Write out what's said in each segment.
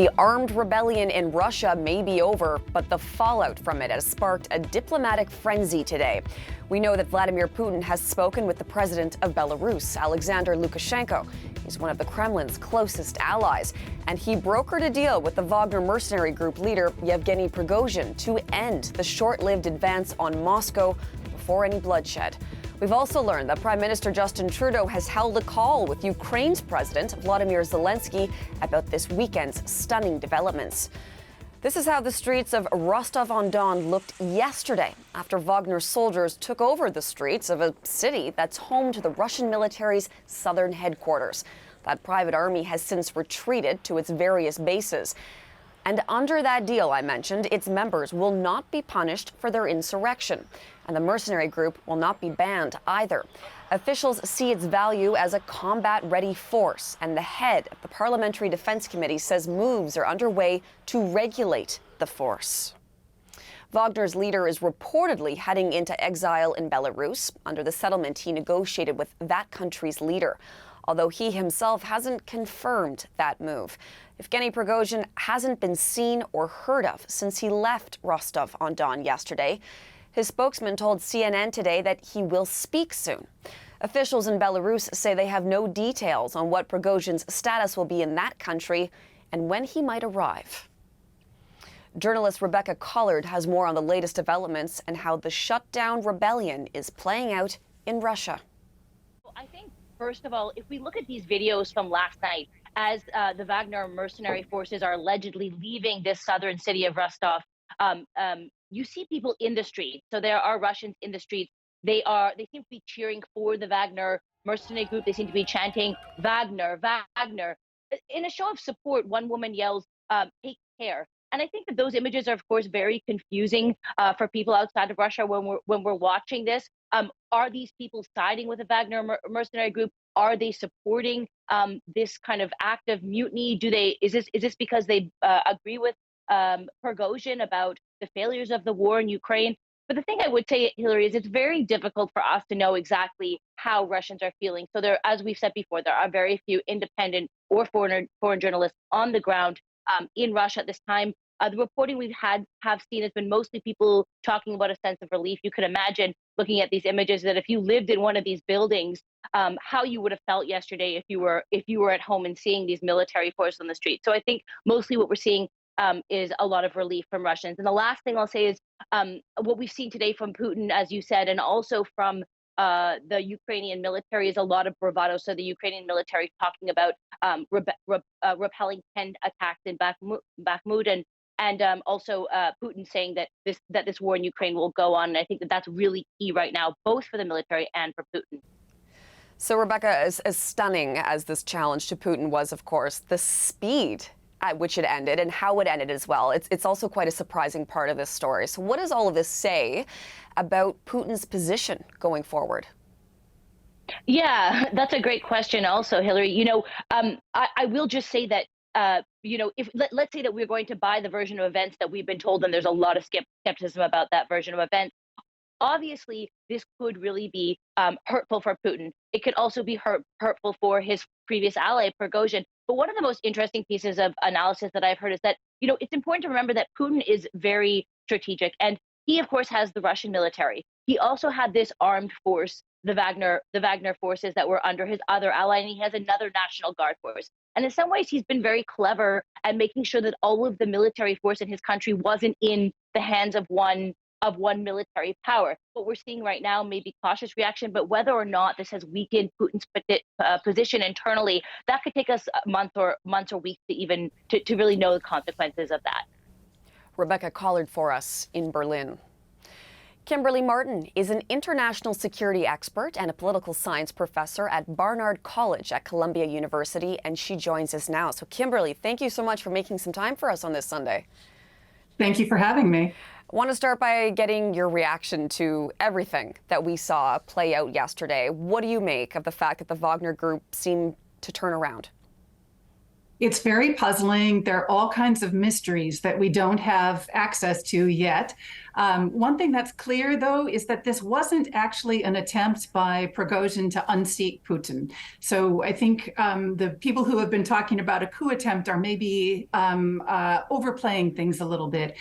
The armed rebellion in Russia may be over, but the fallout from it has sparked a diplomatic frenzy today. We know that Vladimir Putin has spoken with the president of Belarus, Alexander Lukashenko. He's one of the Kremlin's closest allies, and he brokered a deal with the Wagner mercenary group leader Yevgeny Prigozhin to end the short-lived advance on Moscow before any bloodshed. We've also learned that Prime Minister Justin Trudeau has held a call with Ukraine's President Vladimir Zelensky about this weekend's stunning developments. This is how the streets of Rostov-on-Don looked yesterday after Wagner soldiers took over the streets of a city that's home to the Russian military's southern headquarters. That private army has since retreated to its various bases. And under that deal I mentioned, its members will not be punished for their insurrection. And the mercenary group will not be banned either. Officials see its value as a combat-ready force, and the head of the Parliamentary Defense Committee says moves are underway to regulate the force. Wagner's leader is reportedly heading into exile in Belarus under the settlement he negotiated with that country's leader, although he himself hasn't confirmed that move. Yevgeny Prigozhin hasn't been seen or heard of since he left Rostov-on-Don yesterday. His spokesman told CNN today that he will speak soon. Officials in Belarus say they have no details on what Prigozhin's status will be in that country and when he might arrive. Journalist Rebecca Collard has more on the latest developments and how the shutdown rebellion is playing out in Russia. I think, first of all, if we look at these videos from last night, as the Wagner mercenary forces are allegedly leaving this southern city of Rostov, you see people in the street. So there are Russians in the streets. They seem to be cheering for the Wagner mercenary group. They seem to be chanting Wagner, Wagner. In a show of support, one woman yells, take care. And I think that those images are, of course, very confusing for people outside of Russia when we're watching this. Are these people siding with the Wagner mercenary group? Are they supporting this kind of act of mutiny? Is this because they agree with Prigozhin about the failures of the war in Ukraine? But the thing I would say, Hillary, is it's very difficult for us to know exactly how Russians are feeling. So there, as we've said before, there are very few independent or foreign journalists on the ground in Russia at this time. The reporting we've have seen has been mostly people talking about a sense of relief. You could imagine looking at these images that if you lived in one of these buildings, how you would have felt yesterday if you were at home and seeing these military forces on the street. So I think mostly what we're seeing is a lot of relief from Russians. And the last thing I'll say is what we've seen today from Putin, as you said, and also from the Ukrainian military is a lot of bravado. So the Ukrainian military talking about repelling 10 attacks in Bakhmut, and also Putin saying that this war in Ukraine will go on. And I think that that's really key right now, both for the military and for Putin. So, Rebecca, as stunning as this challenge to Putin was, of course, the speed at which it ended and how it ended as well, it's also quite a surprising part of this story. So what does all of this say about Putin's position going forward? Yeah, that's a great question also, Hillary. I will just say that, let's say that we're going to buy the version of events that we've been told, and there's a lot of skepticism about that version of events. Obviously, this could really be hurtful for Putin. It could also be hurtful for his previous ally, Prigozhin. But one of the most interesting pieces of analysis that I've heard is that, it's important to remember that Putin is very strategic. And he, of course, has the Russian military. He also had this armed force, the Wagner forces that were under his other ally, and he has another National Guard force. And in some ways, he's been very clever at making sure that all of the military force in his country wasn't in the hands of one military power. What we're seeing right now may be cautious reaction, but whether or not this has weakened Putin's position internally, that could take us months or weeks to really know the consequences of that. Rebecca Collard for us in Berlin. Kimberly Marten is an international security expert and a political science professor at Barnard College at Columbia University, and she joins us now. So Kimberly, thank you so much for making some time for us on this Sunday. Thank you for having me. I want to start by getting your reaction to everything that we saw play out yesterday. What do you make of the fact that the Wagner Group seemed to turn around? It's very puzzling. There are all kinds of mysteries that we don't have access to yet. One thing that's clear, though, is that this wasn't actually an attempt by Prigozhin to unseat Putin. So I think the people who have been talking about a coup attempt are maybe overplaying things a little bit.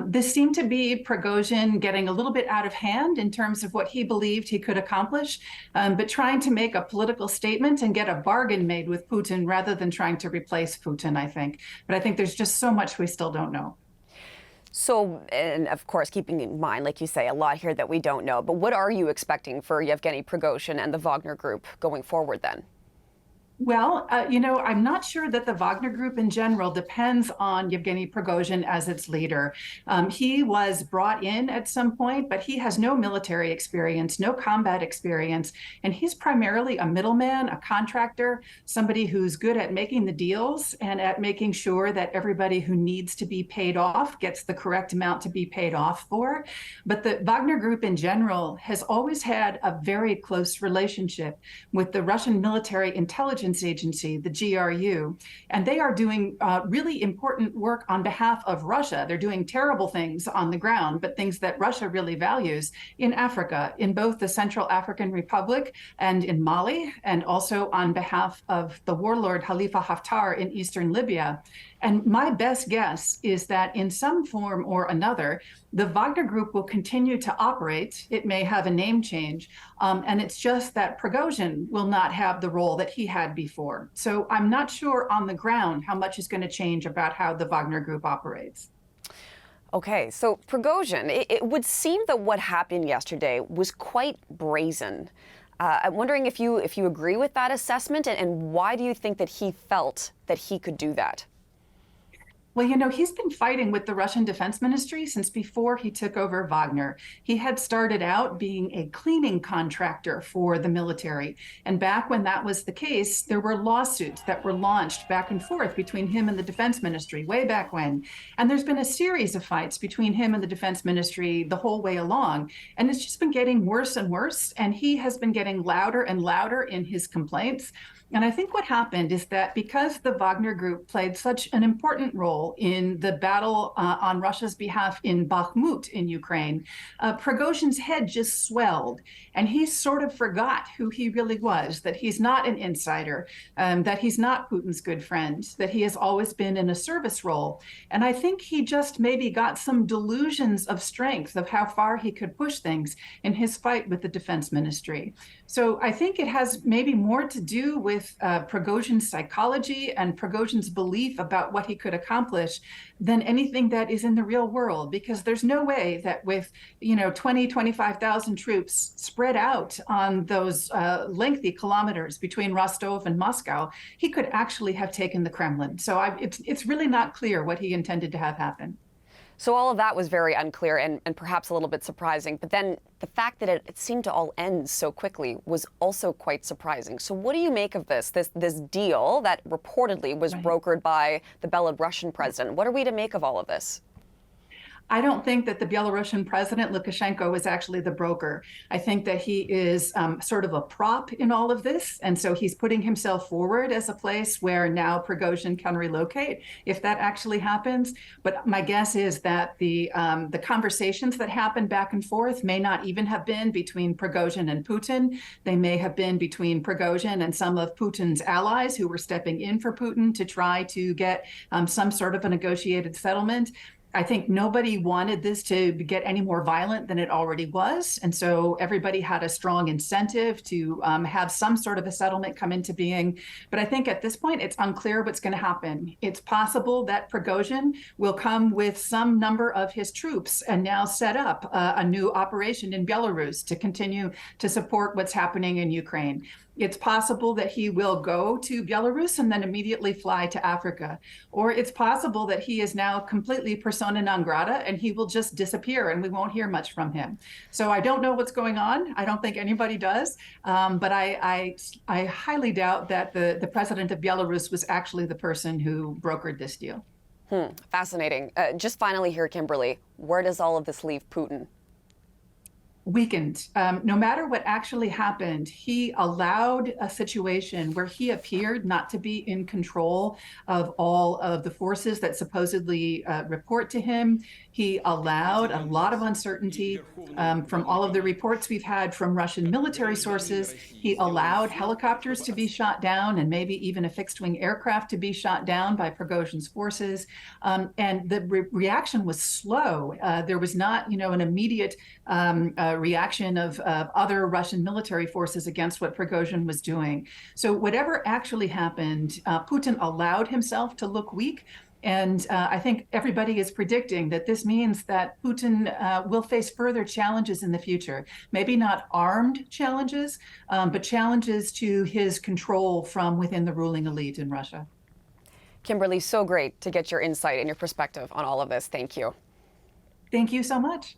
This seemed to be Prigozhin getting a little bit out of hand in terms of what he believed he could accomplish, but trying to make a political statement and get a bargain made with Putin rather than trying to replace Putin, I think. But I think there's just so much we still don't know. So, and of course, keeping in mind, like you say, a lot here that we don't know. But what are you expecting for Yevgeny Prigozhin and the Wagner Group going forward then? Well, I'm not sure that the Wagner Group in general depends on Yevgeny Prigozhin as its leader. He was brought in at some point, but he has no military experience, no combat experience, and he's primarily a middleman, a contractor, somebody who's good at making the deals and at making sure that everybody who needs to be paid off gets the correct amount to be paid off for. But the Wagner Group in general has always had a very close relationship with the Russian military intelligence agency, the GRU, and they are doing really important work on behalf of Russia. They're doing terrible things on the ground, but things that Russia really values in Africa, in both the Central African Republic and in Mali, and also on behalf of the warlord Khalifa Haftar in eastern Libya. And my best guess is that in some form or another, the Wagner Group will continue to operate. It may have a name change, and it's just that Prigozhin will not have the role that he had before. So I'm not sure on the ground how much is going to change about how the Wagner Group operates. Okay, so Prigozhin, it would seem that what happened yesterday was quite brazen. I'm wondering if you agree with that assessment, and why do you think that he felt that he could do that? Well, he's been fighting with the Russian Defense Ministry since before he took over Wagner. He had started out being a cleaning contractor for the military. And back when that was the case, there were lawsuits that were launched back and forth between him and the Defense Ministry way back when. And there's been a series of fights between him and the Defense Ministry the whole way along. And it's just been getting worse and worse. And he has been getting louder and louder in his complaints. And I think what happened is that because the Wagner Group played such an important role in the battle on Russia's behalf in Bakhmut in Ukraine, Prigozhin's head just swelled. And he sort of forgot who he really was, that he's not an insider, that he's not Putin's good friend, that he has always been in a service role. And I think he just maybe got some delusions of strength of how far he could push things in his fight with the Defense Ministry. So I think it has maybe more to do with Prigozhin's psychology and Prigozhin's belief about what he could accomplish than anything that is in the real world, because there's no way that with 25,000 troops spread out on those lengthy kilometers between Rostov and Moscow, he could actually have taken the Kremlin. So it's really not clear what he intended to have happen. So all of that was very unclear and perhaps a little bit surprising. But then the fact that it seemed to all end so quickly was also quite surprising. So what do you make of this deal that reportedly was brokered by the Belarusian president? What are we to make of all of this? I don't think that the Belarusian president, Lukashenko, is actually the broker. I think that he is sort of a prop in all of this. And so he's putting himself forward as a place where now Prigozhin can relocate, if that actually happens. But my guess is that the conversations that happened back and forth may not even have been between Prigozhin and Putin. They may have been between Prigozhin and some of Putin's allies who were stepping in for Putin to try to get some sort of a negotiated settlement. I think nobody wanted this to get any more violent than it already was. And so everybody had a strong incentive to have some sort of a settlement come into being. But I think at this point, it's unclear what's going to happen. It's possible that Prigozhin will come with some number of his troops and now set up a new operation in Belarus to continue to support what's happening in Ukraine. It's possible that he will go to Belarus and then immediately fly to Africa. Or it's possible that he is now completely persona non grata and he will just disappear and we won't hear much from him. So I don't know what's going on. I don't think anybody does. But I highly doubt that the president of Belarus was actually the person who brokered this deal. Fascinating. Just finally here, Kimberly, where does all of this leave Putin? weakened. No matter what actually happened, he allowed a situation where he appeared not to be in control of all of the forces that supposedly report to him. He allowed a lot of uncertainty from all of the reports we've had from Russian military sources. He allowed helicopters to be shot down and maybe even a fixed-wing aircraft to be shot down by Prigozhin's forces. And the reaction was slow. There was not, an immediate reaction of other Russian military forces against what Prigozhin was doing. So whatever actually happened, Putin allowed himself to look weak. And I think everybody is predicting that this means that Putin will face further challenges in the future. Maybe not armed challenges, but challenges to his control from within the ruling elite in Russia. Kimberly, so great to get your insight and your perspective on all of this. Thank you. Thank you so much.